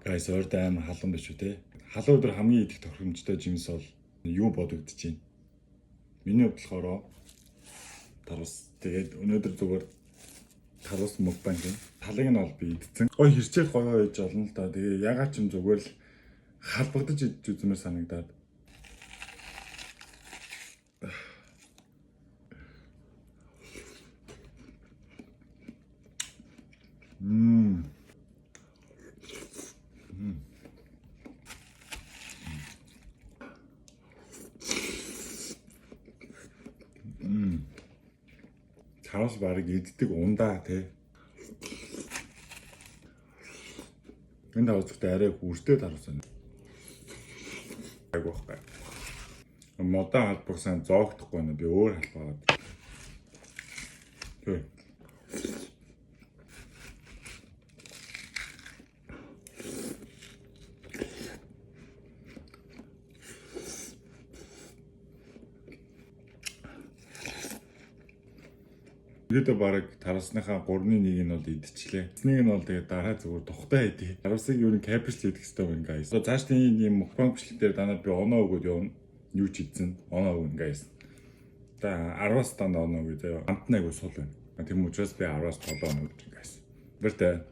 Гайс ойрд амар халуун биш үү те. Халуун өдөр хамгийн идэх тохиромжтой жимс бол юу бодогдож байна? Миний хувьд болохоор тарус. Тэгээд өнөөдөр зүгээр тарус мукбанг юм. Талыг нь бол би идсэн. Гой хэрчээл гоё байж олно л да. Тэгээ ягаад ч юм зүгээр л халбагдаж идэж үзмээр санагдаад. Тарус барыг иддэг ундаа тий. Энэ тавцтай арай хүртэй тарус байна. Айгу хаа. Модон халбаг сайн зоогдохгүй нэ би өөр халбаагаад. Тий. Ирээдүйд бараг тарасныхаа 3-1 нь бол идчихлээ. Эснийг нь бол тэгээ дараа зүгээр тухтай идэх. Тарасыг юу н капич идэх хэрэгтэй байна guys. Цааш тийм мукбанг бичлэг дээр данаад би оноо өгөөд явна. Юу ч идсэн. Оноо өгнө guys. За 10-аас данд оноо өгөө заяа. Амтнайг сул байна. Тийм учраас би 10-аас 7 оноо өгч guys. Бэртэ